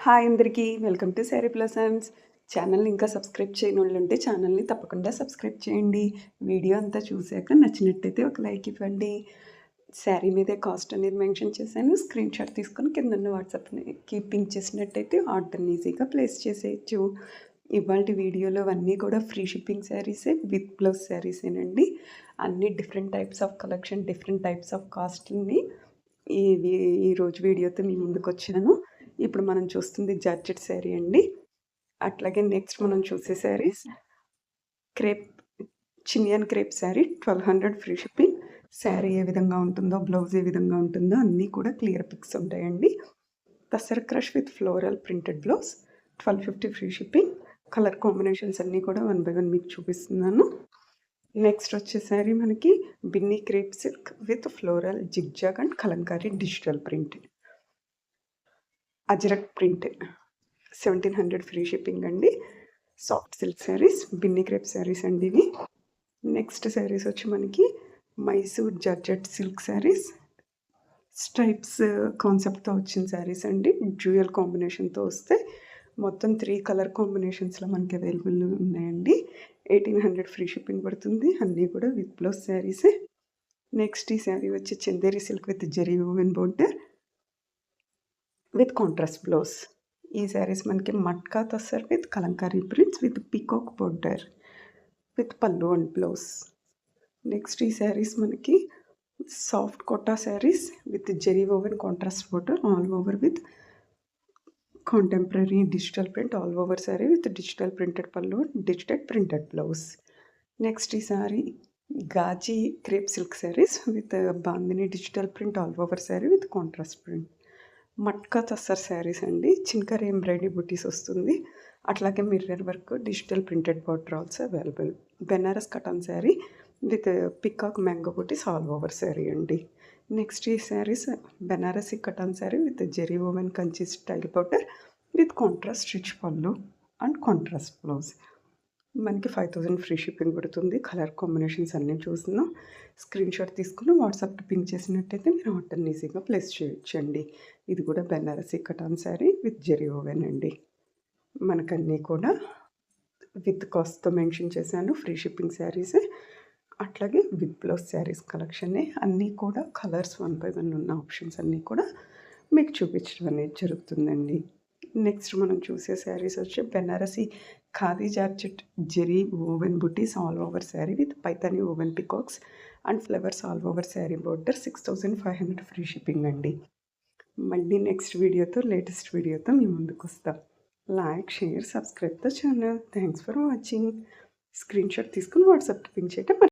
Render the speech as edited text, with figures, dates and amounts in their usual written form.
Hi అందరికీ welcome to sari blossoms. ఛానల్ని ఇంకా సబ్స్క్రైబ్ చేయనోళ్ళు ఉంటే ఛానల్ని తప్పకుండా సబ్స్క్రైబ్ చేయండి. వీడియో అంతా చూసాక నచ్చినట్టయితే ఒక లైక్ ఇవ్వండి. శారీ మీదే కాస్ట్ అనేది మెన్షన్ చేశాను. స్క్రీన్ షాట్ తీసుకొని కింద వాట్సాప్కి పింక్ చేసినట్టయితే ఆర్డర్ని ఈజీగా ప్లేస్ చేసేయచ్చు. ఇవాళ వీడియోలో అన్నీ కూడా ఫ్రీ షిప్పింగ్ శారీసే విత్ బ్లౌజ్ శారీసేనండి. అన్ని different types of collection, different types of కాస్ట్ని ఈరోజు వీడియోతో మీ ముందుకు వచ్చాను. ఇప్పుడు మనం చూస్తుంది జార్జెట్ శారీ అండి. అట్లాగే నెక్స్ట్ మనం చూసే saris crepe, chinon crepe sari 1200 free shipping. Sari ఏ విధంగా ఉంటుందో, బ్లౌజ్ ఏ విధంగా ఉంటుందో అన్నీ కూడా క్లియర్ పిక్స్ ఉంటాయండి. Tussar crush with floral printed blouse 1250 free shipping. Colour combinations అన్నీ కూడా 1 బై 1 మీకు చూపిస్తున్నాను. నెక్స్ట్ వచ్చే శారీ మనకి Binny crepe silk with floral zigzag and Kalamkari digital print, Ajrak print 1700 free shipping అండి. Soft silk saris, Binny crepe saris అండి ఇవి. నెక్స్ట్ శారీస్ వచ్చి మనకి Mysore georgette silk saris, stripes కాన్సెప్ట్తో వచ్చిన శారీస్ అండి. డ్యూయల్ కాంబినేషన్తో వస్తే మొత్తం 3 కలర్ కాంబినేషన్స్లో మనకి అవైలబుల్ ఉన్నాయండి. 1800 ఫ్రీ షిప్పింగ్ పడుతుంది. అన్నీ కూడా విత్ బ్లౌజ్ శారీసే. నెక్స్ట్ ఈ శారీ వచ్చి Chanderi silk with zari woven border with contrast blouse. ఈ శారీస్ మనకి matka tussar with Kalamkari prints with peacock border with pallu and blouse. Next ఈ శారీస్ మనకి soft Kota saris with zari woven contrast border all over with contemporary digital print all over sari with digital printed pallu, digital printed blouse. Next ఈ sari gaji crepe silk saris with bandhani digital print all over sari with contrast print. Matka tussar saris అండి. Chikankari embroidery butis వస్తుంది. అట్లాగే mirror work, digital printed border also available. Banaras katan sari with peacock mango butis all over sari అండి. Next ఈ saris Banarasi katan sari with zari woven Kanchi style border with contrast rich pallu and contrast blouse. మనకి 5000 free shipping పడుతుంది. Colour combinations అన్నీ చూస్తున్నాం. Screen shot తీసుకుని వాట్సాప్కి పింక్ చేసినట్టయితే మీరు ఆర్డర్ని ఈజీగా ప్లేస్ చేయొచ్చండి. ఇది కూడా బెనారసీ కటాన్ శారీ విత్ జెరీ ఓవెన్ అండి. మనకన్నీ కూడా విత్ కాస్ట్తో మెన్షన్ చేశాను. ఫ్రీ షిప్పింగ్ శారీసే. అట్లాగే విత్ బ్లౌజ్ శారీస్ కలెక్షనే. అన్నీ కూడా కలర్స్ 1 బై 1 ఉన్న ఆప్షన్స్ అన్నీ కూడా మీకు చూపించడం అనేది జరుగుతుందండి. నెక్స్ట్ మనం చూసే శారీస్ వచ్చి Banarasi khadi georgette zari woven butis all over sari with Paithani woven peacocks and flowers all over sari border 6500 free shipping అండి. మళ్ళీ నెక్స్ట్ వీడియోతో, లేటెస్ట్ వీడియోతో మీ ముందుకు వస్తాం. Like, share, subscribe the channel. Thanks for watching. Screenshot తీసుకుని వాట్సాప్కి పింక్ చేయటం